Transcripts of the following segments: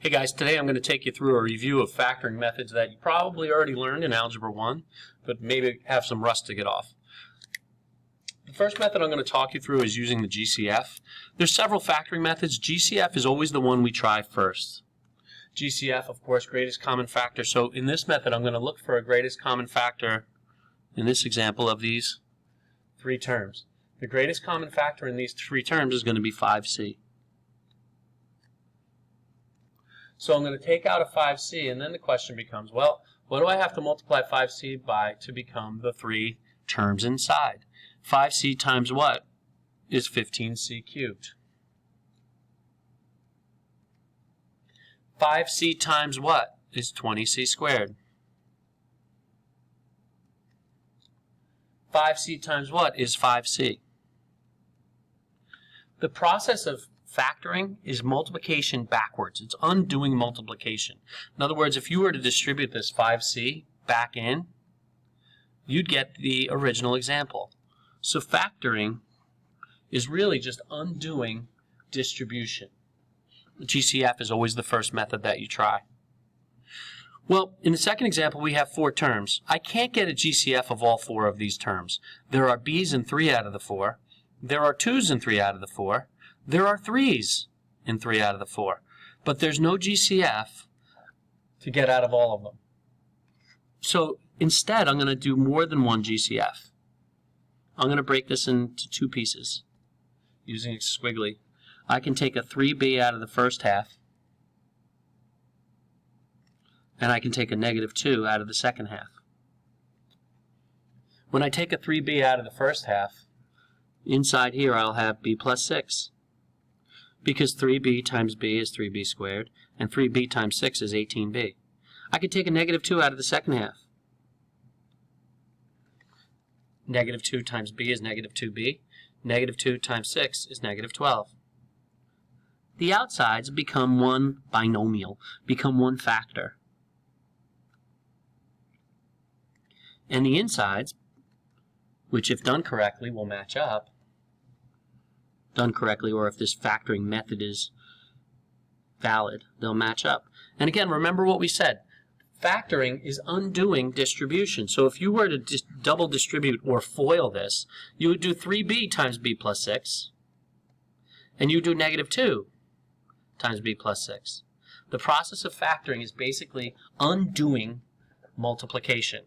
Hey guys, today I'm going to take you through a review of factoring methods that you probably already learned in Algebra 1, but maybe have some rust to get off. The first method I'm going to talk you through is using the GCF. There's several factoring methods. GCF is always the one we try first. GCF, of course, greatest common factor. So in this method, I'm going to look for a greatest common factor in this example of these three terms. The greatest common factor in these three terms is going to be 5c. So I'm going to take out a 5c, and then the question becomes, well, what do I have to multiply 5c by to become the three terms inside? 5c times what is 15c cubed? 5c times what is 20c squared? 5c times what is 5c? The process of factoring is multiplication backwards. It's undoing multiplication. In other words, if you were to distribute this 5c back in, you'd get the original example. So factoring is really just undoing distribution. The GCF is always the first method that you try. Well, in the second example, we have four terms. I can't get a GCF of all four of these terms. There are b's in 3 out of the 4. There are 2's in 3 out of the 4. There are 3's in 3 out of the 4, but there's no GCF to get out of all of them. So instead, I'm going to do more than one GCF. I'm going to break this into two pieces using a squiggly. I can take a 3b out of the first half, and I can take a -2 out of the second half. When I take a 3b out of the first half, inside here I'll have b plus 6. Because 3b times b is 3b squared, and 3b times 6 is 18b. I could take a -2 out of the second half. -2 times b is -2b. -2 times 6 is -12. The outsides become one binomial, become one factor. And the insides, which if done correctly will match up, done correctly, or if this factoring method is valid, they'll match up. And again, remember what we said. Factoring is undoing distribution. So if you were to double distribute or FOIL this, you would do 3b times b plus 6, and you do -2 times b plus 6. The process of factoring is basically undoing multiplication.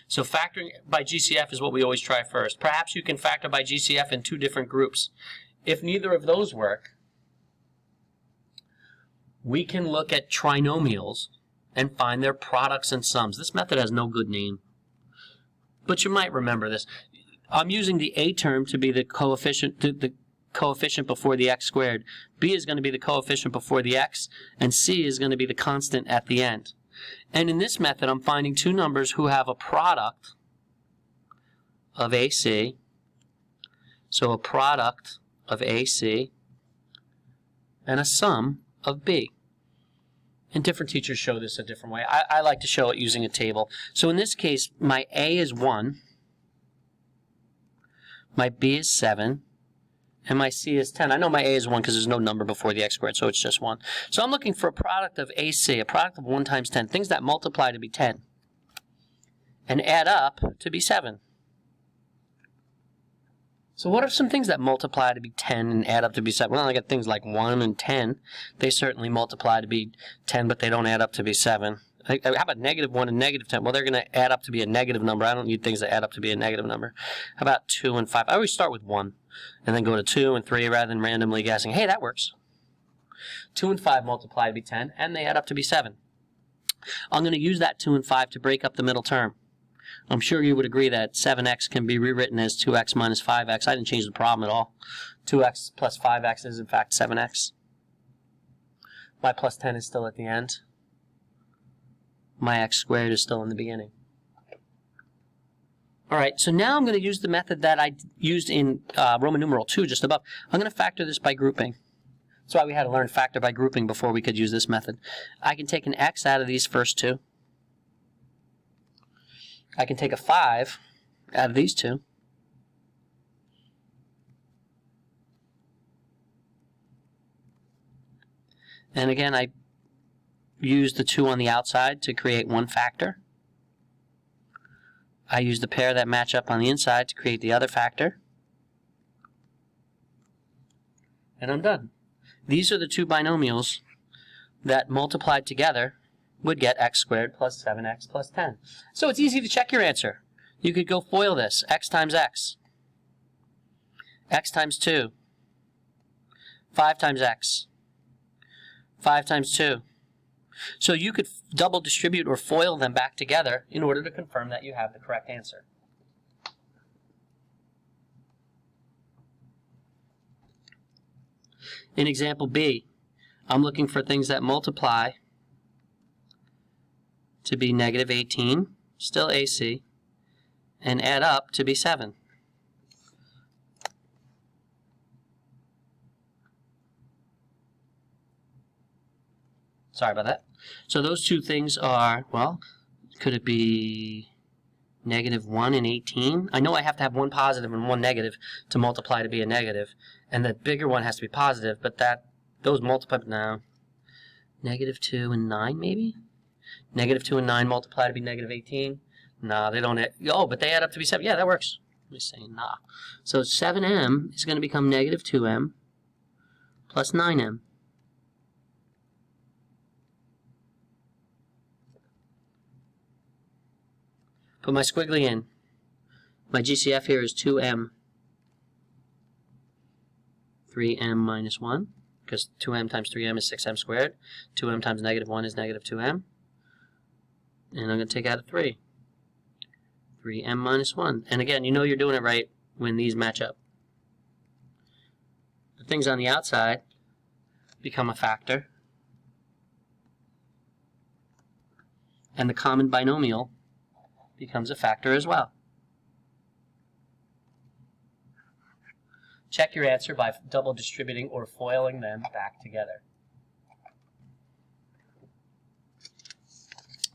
So factoring by GCF is what we always try first. Perhaps you can factor by GCF in two different groups. If neither of those work, we can look at trinomials and find their products and sums. This method has no good name, but you might remember this. I'm using the a term to be the coefficient before the x squared. B is going to be the coefficient before the x, and c is going to be the constant at the end. And in this method, I'm finding two numbers who have a product of AC. So a product of AC and a sum of B. And different teachers show this a different way. I like to show it using a table. So in this case, my A is 1, my B is 7, and my C is 10. I know my A is 1 because there's no number before the x squared, so it's just 1. So I'm looking for a product of AC, a product of 1 times 10, things that multiply to be 10, and add up to be 7. So what are some things that multiply to be 10 and add up to be 7? Well, I got things like 1 and 10. They certainly multiply to be 10, but they don't add up to be 7. How about -1 and -10? Well, they're going to add up to be a negative number. I don't need things that add up to be a negative number. How about 2 and 5? I always start with 1 and then go to 2 and 3 rather than randomly guessing. Hey, that works. 2 and 5 multiply to be 10, and they add up to be 7. I'm going to use that 2 and 5 to break up the middle term. I'm sure you would agree that 7x can be rewritten as 2x minus 5x. I didn't change the problem at all. 2x plus 5x is in fact 7x. My plus 10 is still at the end. My x squared is still in the beginning. Alright, so now I'm going to use the method that I used in Roman numeral 2 just above. I'm going to factor this by grouping. That's why we had to learn factor by grouping before we could use this method. I can take an x out of these first two. I can take a 5 out of these two. And again, I use the 2 on the outside to create one factor. I use the pair that match up on the inside to create the other factor. And I'm done. These are the two binomials that multiplied together would get x squared plus 7x plus 10. So it's easy to check your answer. You could go FOIL this. X times x. X times 2. 5 times x. 5 times 2. So you could double distribute or FOIL them back together in order to confirm that you have the correct answer. In example B, I'm looking for things that multiply to be negative 18, still AC, and add up to be 7. Sorry about that. So those two things are, well, could it be negative 1 and 18? I know I have to have one positive and one negative to multiply to be a negative, and the bigger one has to be positive, but those multiply now. Negative 2 and 9 maybe? Negative 2 and 9 multiply to be negative 18? No, they don't. Oh, but they add up to be 7. Yeah, that works. Let me say nah. So 7m is going to become negative 2m plus 9m. Put my squiggly in. My GCF here is 2m. 3m minus 1, because 2m times 3m is 6m squared. 2m times negative 1 is negative 2m. And I'm going to take out a 3. 3m minus 1. And again, you know you're doing it right when these match up. The things on the outside become a factor. And the common binomial becomes a factor as well. Check your answer by double distributing or FOILing them back together.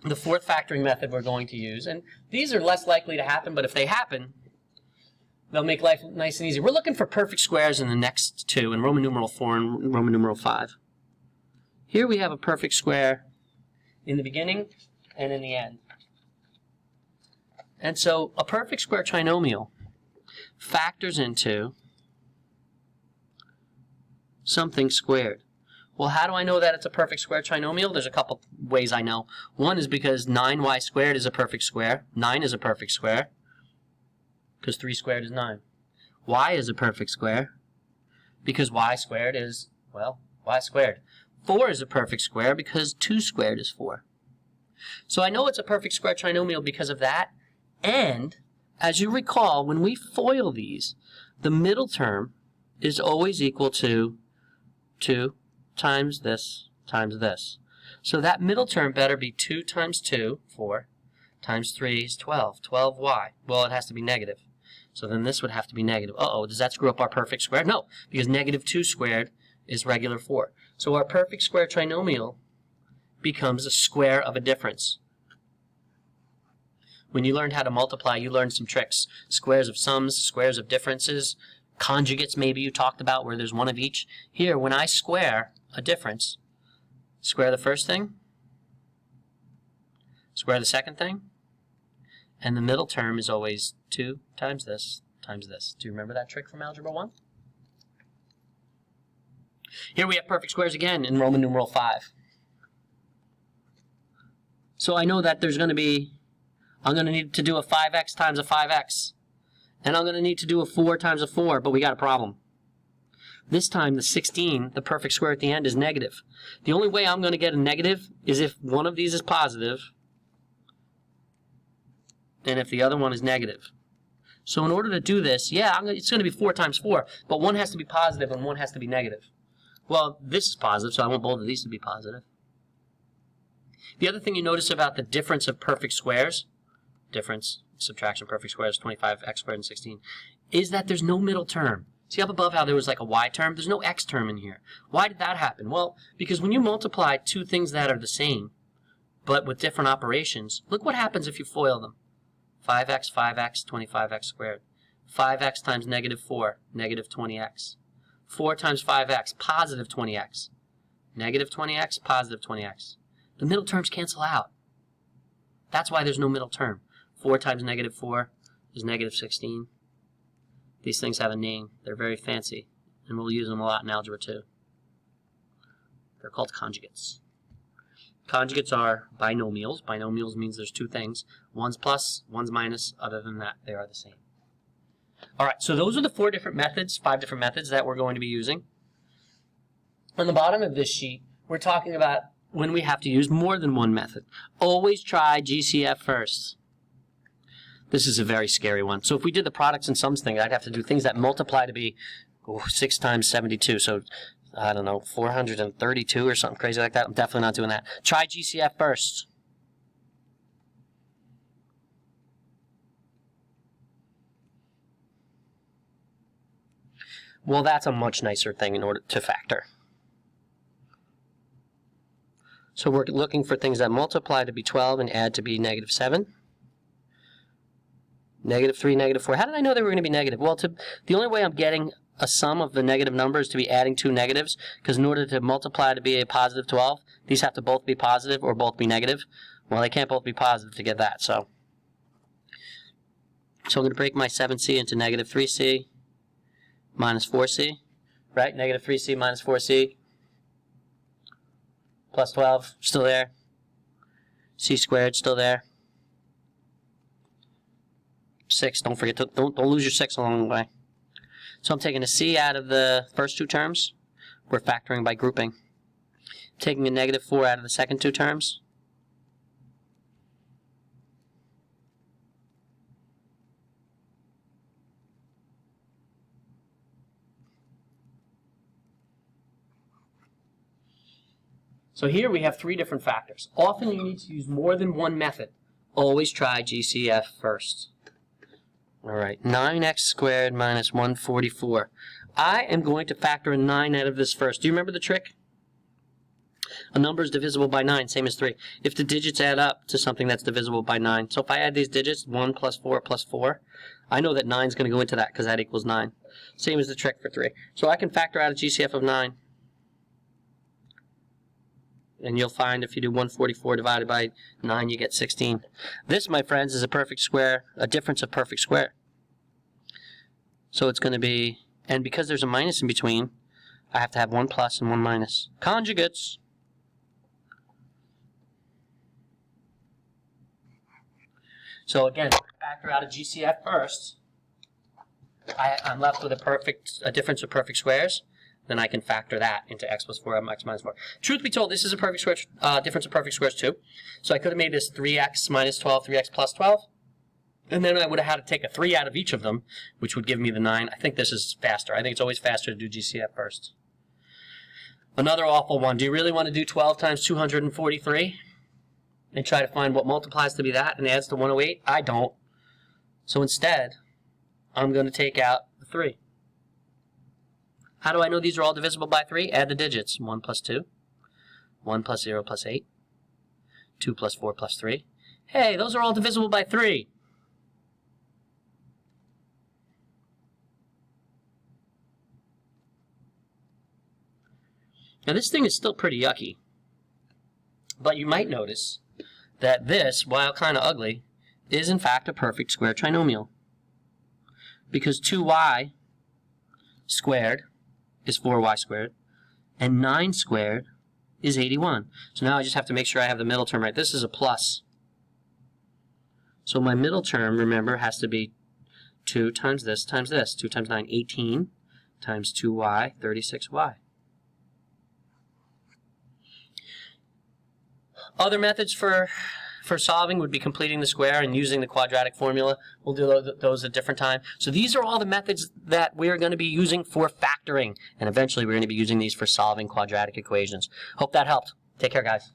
The fourth factoring method we're going to use, and these are less likely to happen, but if they happen, they'll make life nice and easy. We're looking for perfect squares in the next two, in Roman numeral 4 and Roman numeral 5. Here we have a perfect square in the beginning and in the end. And so a perfect square trinomial factors into something squared. Well, how do I know that it's a perfect square trinomial? There's a couple ways I know. One is because 9y squared is a perfect square. 9 is a perfect square because 3 squared is 9. Y is a perfect square because y squared is, well, y squared. 4 is a perfect square because 2 squared is 4. So I know it's a perfect square trinomial because of that. And, as you recall, when we FOIL these, the middle term is always equal to 2 times this times this. So that middle term better be 2 times 2, 4, times 3 is 12. 12y. Well, it has to be negative. So then this would have to be negative. Uh-oh, does that screw up our perfect square? No, because negative 2 squared is regular 4. So our perfect square trinomial becomes a square of a difference. When you learned how to multiply, you learned some tricks. Squares of sums, squares of differences, conjugates maybe you talked about where there's one of each. Here, when I square a difference, square the first thing, square the second thing, and the middle term is always 2 times this times this. Do you remember that trick from Algebra 1? Here we have perfect squares again in Roman numeral 5. So I know that there's going to be, I'm going to need to do a 5x times a 5x. And I'm going to need to do a 4 times a 4, but we got a problem. This time the 16, the perfect square at the end, is negative. The only way I'm going to get a negative is if one of these is positive and if the other one is negative. So in order to do this, yeah, it's going to be 4 times 4, but one has to be positive and one has to be negative. Well, this is positive, so I want both of these to be positive. The other thing you notice about the difference of perfect squares, subtraction perfect squares, 25x squared and 16, is that there's no middle term. See up above how there was like a y term? There's no x term in here. Why did that happen? Well, because when you multiply two things that are the same, but with different operations, look what happens if you FOIL them. 5x, 5x, 25x squared. 5x times negative 4, negative 20x. 4 times 5x, positive 20x. Negative 20x, positive 20x. The middle terms cancel out. That's why there's no middle term. 4 times negative 4 is negative 16. These things have a name. They're very fancy, and we'll use them a lot in Algebra 2. They're called conjugates. Conjugates are binomials. Binomials means there's two things. One's plus, one's minus. Other than that, they are the same. All right, so those are the 5 different methods that we're going to be using. On the bottom of this sheet, we're talking about when we have to use more than one method. Always try GCF first. This is a very scary one. So if we did the products and sums thing, I'd have to do things that multiply to be 6 times 72. So I don't know, 432 or something crazy like that. I'm definitely not doing that. Try GCF first. Well, that's a much nicer thing in order to factor. So we're looking for things that multiply to be 12 and add to be negative 7. Negative 3, negative 4. How did I know they were going to be negative? Well, the only way I'm getting a sum of the negative numbers to be adding 2 negatives, because in order to multiply to be a positive 12, these have to both be positive or both be negative. Well, they can't both be positive to get that, so I'm going to break my 7c into negative 3c minus 4c, right? Negative 3c minus 4c plus 12, still there. C squared, still there. 6, don't forget to, don't lose your 6 along the way. So I'm taking a c out of the first 2 terms. We're factoring by grouping. Taking a negative 4 out of the second 2 terms. So here we have 3 different factors. Often you need to use more than one method. Always try GCF first. All right, 9x squared minus 144. I am going to factor a 9 out of this first. Do you remember the trick? A number is divisible by 9, same as 3. If the digits add up to something that's divisible by 9. So if I add these digits, 1 plus 4 plus 4, I know that 9 is going to go into that because that equals 9. Same as the trick for 3. So I can factor out a GCF of 9. And you'll find if you do 144 divided by 9, you get 16. This, my friends, is a perfect square, a difference of perfect square. So it's going to be, and because there's a minus in between, I have to have 1 plus and 1 minus. Conjugates. So again, factor out a GCF first. I'm left with a difference of perfect squares. Then I can factor that into x plus 4 x minus 4. Truth be told, this is a perfect square, difference of perfect squares too. So I could have made this 3x minus 12, 3x plus 12. And then I would have had to take a 3 out of each of them, which would give me the 9. I think this is faster. I think it's always faster to do GCF first. Another awful one. Do you really want to do 12 times 243? And try to find what multiplies to be that and adds to 108? I don't. So instead, I'm going to take out the 3. How do I know these are all divisible by 3? Add the digits. 1 plus 2. 1 plus 0 plus 8. 2 plus 4 plus 3. Hey, those are all divisible by 3. Now this thing is still pretty yucky. But you might notice that this, while kind of ugly, is in fact a perfect square trinomial. Because 2y squared is 4y squared, and 9 squared is 81. So now I just have to make sure I have the middle term right. This is a plus. So my middle term, remember, has to be 2 times this times this. 2 times 9, 18, times 2y, 36y. Other methods for solving would be completing the square and using the quadratic formula. We'll do those at a different time. So these are all the methods that we're going to be using for factoring. And eventually we're going to be using these for solving quadratic equations. Hope that helped. Take care, guys.